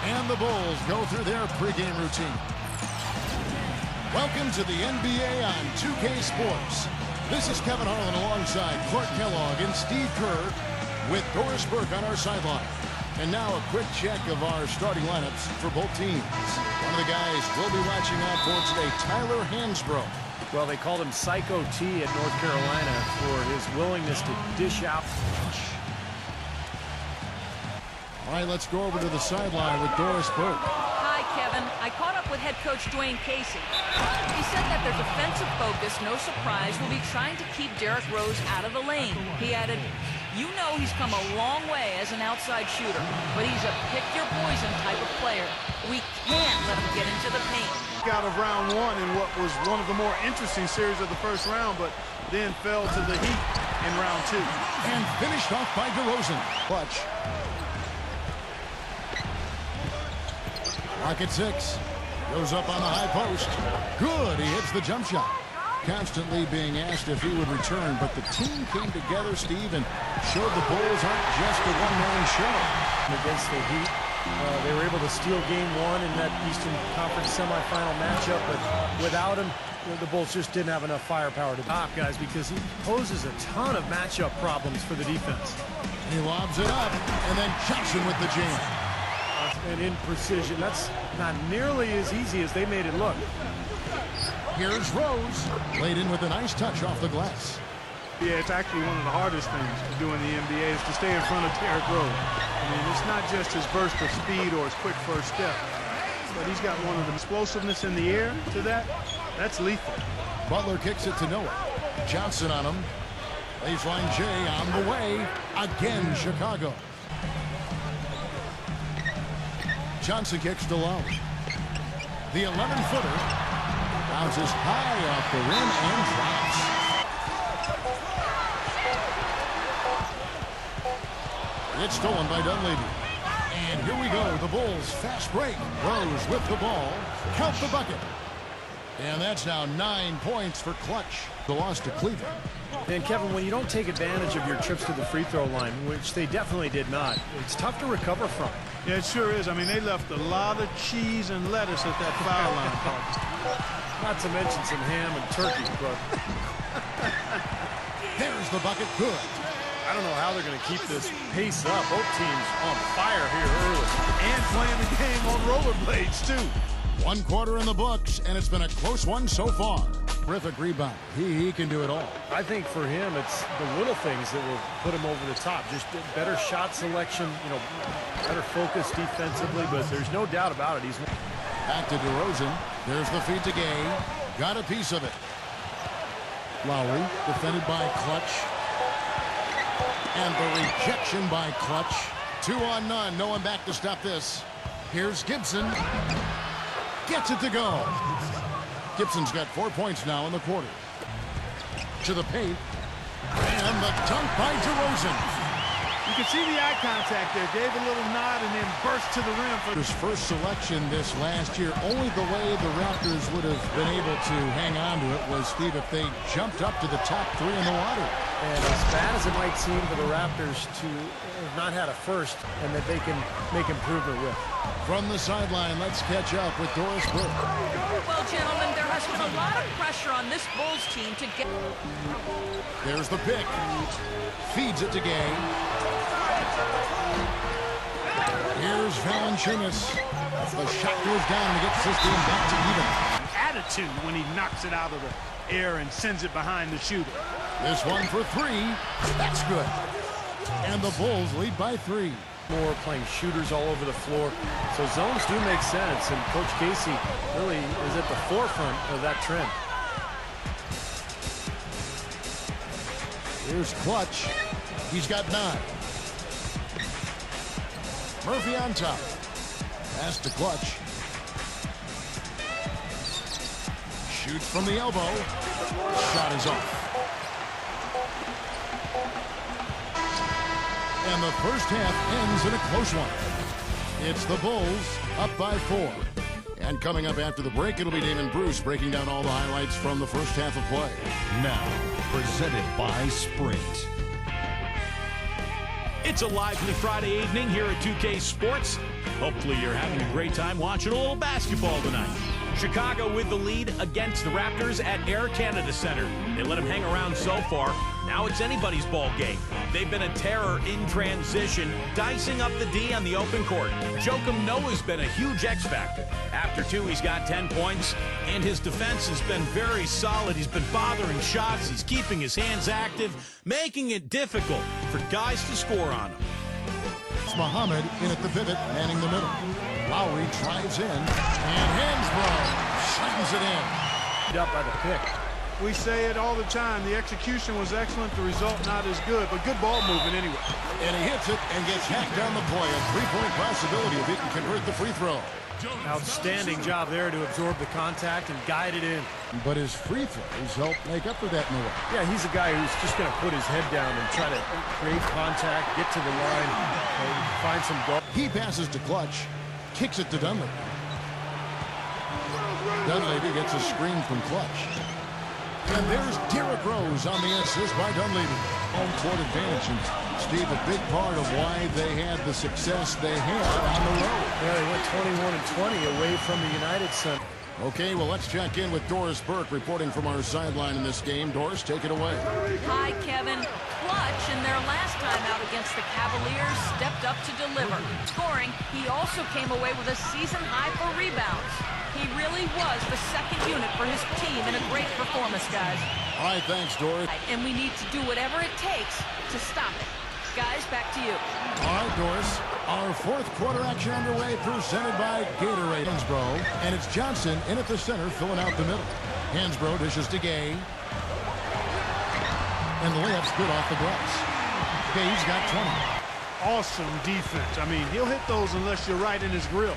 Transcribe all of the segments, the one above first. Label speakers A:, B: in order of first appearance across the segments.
A: And the Bulls go through their pregame routine. Welcome to the NBA on 2K Sports. This is Kevin Harlan alongside Clark Kellogg and Steve Kerr with Doris Burke on our sideline. And now a quick check of our starting lineups for both teams. One of the guys we'll be watching out for today, Tyler Hansbrough.
B: Well, they called him Psycho T at North Carolina for his willingness to dish out.
A: All right, let's go over to the sideline with Doris Burke.
C: Hi, Kevin. I caught up with head coach Dwayne Casey. He said that their defensive focus, no surprise, will be trying to keep Derrick Rose out of the lane. He added, "You know he's come a long way as an outside shooter, but he's a pick-your-poison type of player. We can't let him get into the paint."
D: Out of round one in what was one of the more interesting series of the first round, but then fell to the Heat in round two.
A: And finished off by DeRozan. Clutch. Lock at 6. Goes up on the high post. Good. He hits the jump shot. Constantly being asked if he would return, but the team came together, Steve, and showed the Bulls aren't just a one-man show.
B: Against the Heat, they were able to steal game one in that Eastern Conference semifinal matchup, but without him, the Bulls just didn't have enough firepower to stop guys because he poses a ton of matchup problems for the defense.
A: He lobs it up, and then Johnson with the jam.
B: And in precision, that's not nearly as easy as they made it look.
A: Here's Rose, laid in with a nice touch off the glass.
D: Yeah, it's actually one of the hardest things to do in the NBA is to stay in front of Derrick Rose. I mean, it's not just his burst of speed or his quick first step, but he's got one of the explosiveness in the air to that. That's lethal.
A: Butler kicks it to Noah. Johnson on him. Baseline J on the way. Again, Chicago. Johnson kicks to Lowry. The 11-footer bounces high off the rim and drops. It's stolen by Dunleavy. And here we go. The Bulls fast break. Rose with the ball. Count the bucket. And that's now 9 points for Clutch. The loss to Cleveland.
B: And Kevin, when you don't take advantage of your trips to the free throw line, which they definitely did not, it's tough to recover from.
D: Yeah, it sure is. I mean, they left a lot of cheese and lettuce at that foul line.
B: Not to mention some ham and turkey, but
A: there's the bucket. Good.
B: I don't know how they're going to keep this pace up. Both teams on fire here early.
D: And playing the game on rollerblades, too.
A: 1 quarter in the books, and it's been a close one so far. Terrific rebound. He can do it all.
B: I think for him, it's the little things that will put him over the top. Just better shot selection, better focus defensively, but there's no doubt about it. He's
A: back to DeRozan. There's the feed to Gay. Got a piece of it. Lowry defended by Clutch. And the rejection by Clutch. 2 on none. No one back to stop this. Here's Gibson. Gets it to go. Gibson's got 4 points now in the quarter. To the paint. And the dunk by DeRozan.
D: You can see the eye contact there. Gave a little nod and then burst to the rim. For
A: his first selection this last year. Only the way the Raptors would have been able to hang on to it was, Steve, if they jumped up to the top 3 in the water.
B: And as bad as it might seem for the Raptors to have not had a first and that they can make improvement with.
A: From the sideline, let's catch up with Doris Burke.
C: Well, gentlemen, there has been a lot of pressure on this Bulls team to get...
A: There's the pick. Feeds it to Gay. Here's Valanciunas. The shot goes down and gets this game back to even.
D: Attitude when he knocks it out of the air and sends it behind the shooter.
A: This one for 3. That's good. And the Bulls lead by 3.
B: More playing shooters all over the floor. So zones do make sense, and Coach Casey really is at the forefront of that trend.
A: Here's Clutch. He's got 9. Murphy on top. Pass to Clutch. Shoots from the elbow. Shot is off. And the first half ends in a close one. It's the Bulls up by 4. And coming up after the break, it'll be Damon Bruce breaking down all the highlights from the first half of play.
E: Now, presented by Sprint.
F: It's a lively Friday evening here at 2K Sports. Hopefully you're having a great time watching a little basketball tonight. Chicago with the lead against the Raptors at Air Canada Center. They let them hang around so far. Now it's anybody's ball game. They've been a terror in transition, dicing up the D on the open court. Joakim Noah's been a huge X factor. After two, he's got 10 points, and his defense has been very solid. He's been bothering shots. He's keeping his hands active, making it difficult for guys to score on him.
A: It's Muhammad in at the pivot, manning the middle. Lowry drives in, and Hansbrough slams it in.
B: Up by the pick.
D: We say it all the time. The execution was excellent. The result not as good, but good ball movement anyway.
A: And he hits it and gets hacked down the play. A three-point possibility if he can convert the free throw.
B: Outstanding job there to absorb the contact and guide it in.
A: But his free throws help make up for that in a way.
B: Yeah, he's a guy who's just going to put his head down and try to create contact, get to the line, and find some goal.
A: He passes to Clutch, kicks it to Dunleavy. Dunleavy gets a screen from Clutch. And there's Derrick Rose on the assist by Dunleavy. Home court advantage. And Steve, a big part of why they had the success they had on the road.
B: Yeah, they went 21-20 away from the United Center.
A: Okay, well, let's check in with Doris Burke reporting from our sideline in this game. Doris, take it away.
C: Hi, Kevin. Clutch, in their last time out against the Cavaliers, stepped up to deliver. Scoring, he also came away with a season high for rebounds. He really was the second unit for his team in a great performance, guys.
A: All right, thanks, Doris.
C: And we need to do whatever it takes to stop it. Guys, back to you.
A: All right, Doris. Our fourth quarter action underway, presented by Gatorade. Hansbrough, and it's Johnson in at the center, filling out the middle. Hansbrough dishes to Gay. And the layup's good off the glass. Gay's got 20.
D: Awesome defense. I mean, he'll hit those unless you're right in his grill.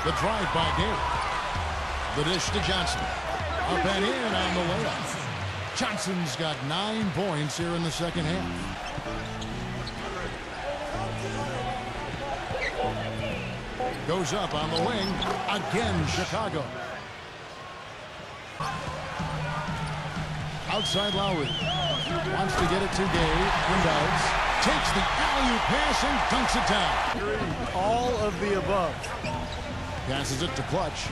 A: The drive by Gay. The dish to Johnson. Up and in on the layup. Johnson's got 9 points here in the second half. Goes up on the wing. Again, Chicago. Outside Lowry. Wants to get it to Gay. Windows. Takes the alley-oop pass and dunks it down.
B: All of the above.
A: Passes it to Clutch.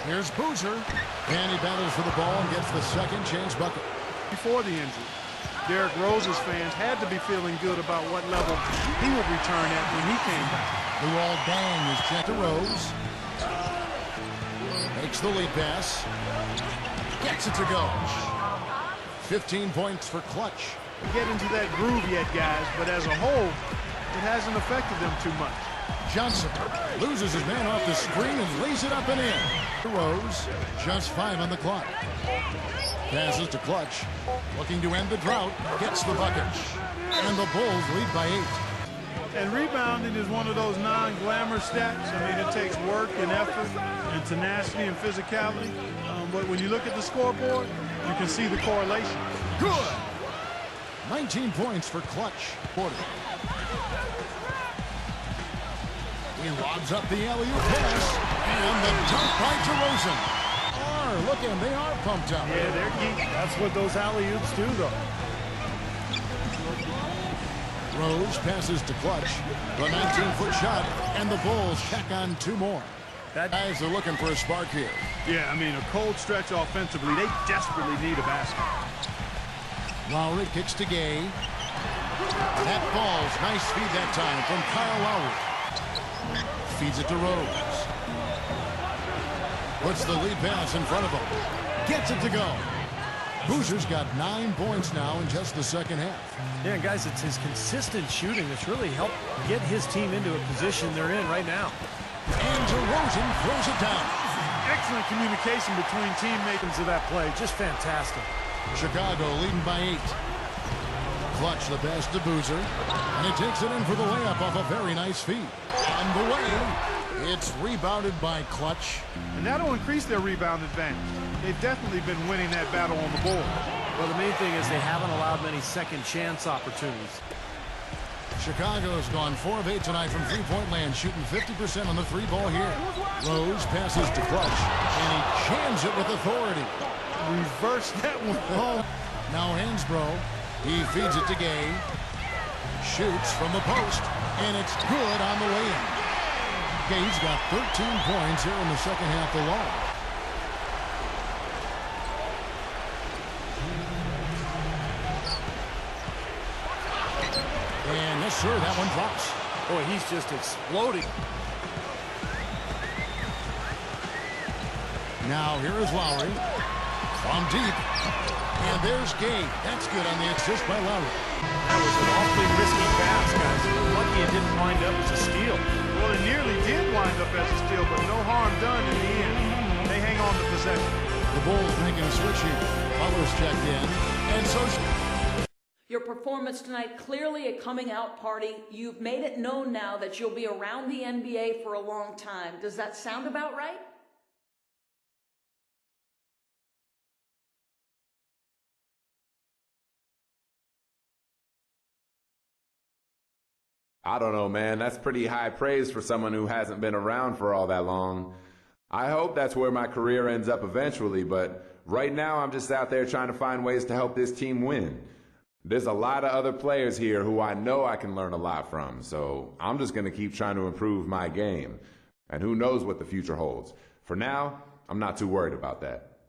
A: Here's Boozer. And he battles for the ball and gets the second chance bucket.
D: Before the injury, Derrick Rose's fans had to be feeling good about what level he would return at when he came back.
A: Luol Deng is checked to Rose. Makes the lead pass. Gets it to go. 15 points for Clutch.
D: Get into that groove yet, guys, but as a whole, it hasn't affected them too much.
A: Johnson loses his man off the screen and lays it up and in. Rose, just 5 on the clock. Passes to Clutch. Looking to end the drought. Gets the bucket. And the Bulls lead by 8.
D: And rebounding is one of those non-glamour stats. I mean, it takes work and effort and tenacity and physicality. But when you look at the scoreboard, you can see the correlation.
A: Good. 19 points for Clutch. Quarter. He lobs up the alley-oop pass. And the dunk by DeRozan. Look at them. They are pumped up.
B: Yeah, they're geek. That's what those alley-oops do, though.
A: Rose passes to Clutch. The 19-foot shot. And the Bulls tack on 2 more. That guys are looking for a spark here.
D: Yeah, I mean, a cold stretch offensively. They desperately need a basket.
A: Lowry kicks to Gay. That falls. Nice feed that time from Kyle Lowry. Feeds it to Rose. Puts the lead pass in front of him. Gets it to go. Boozer's got 9 points now in just the second half.
B: Yeah, guys, it's his consistent shooting that's really helped get his team into a position they're in right now.
A: And DeRozan throws it down.
D: Excellent communication between teammates
B: of that play. Just fantastic.
A: Chicago leading by 8. Clutch the pass to Boozer. And he takes it in for the layup off a very nice feed. On the way, it's rebounded by Clutch.
D: And that'll increase their rebound advantage. They've definitely been winning that battle on the board.
B: Well, the main thing is they haven't allowed many second chance opportunities.
A: Chicago's gone 4 of 8 tonight from three-point land, shooting 50% on the 3 ball here. Rose passes to Clutch, and he jams it with authority.
D: reversed that one.
A: Oh, now Hansbrough. He feeds it to Gay. Shoots from the post, and it's good on the way in. Gay's got 13 points here in the second half alone. And yes, sir, that one drops.
B: Boy, he's just exploding.
A: Now here is Lowry from deep. And there's Gay. That's good on the assist by Lowry.
B: That was an awfully risky pass, guys. Lucky it didn't wind up as a steal.
D: Well, it nearly did wind up as a steal, but no harm done in the end. They hang on to possession.
A: The Bulls making a switch here. Butler's checked in. And so...
C: Your performance tonight, clearly a coming out party. You've made it known now that you'll be around the NBA for a long time. Does that sound about right?
G: I don't know, man. That's pretty high praise for someone who hasn't been around for all that long. I hope that's where my career ends up eventually, but right now I'm just out there trying to find ways to help this team win. There's a lot of other players here who I know I can learn a lot from, so I'm just going to keep trying to improve my game. And who knows what the future holds. For now, I'm not too worried about that.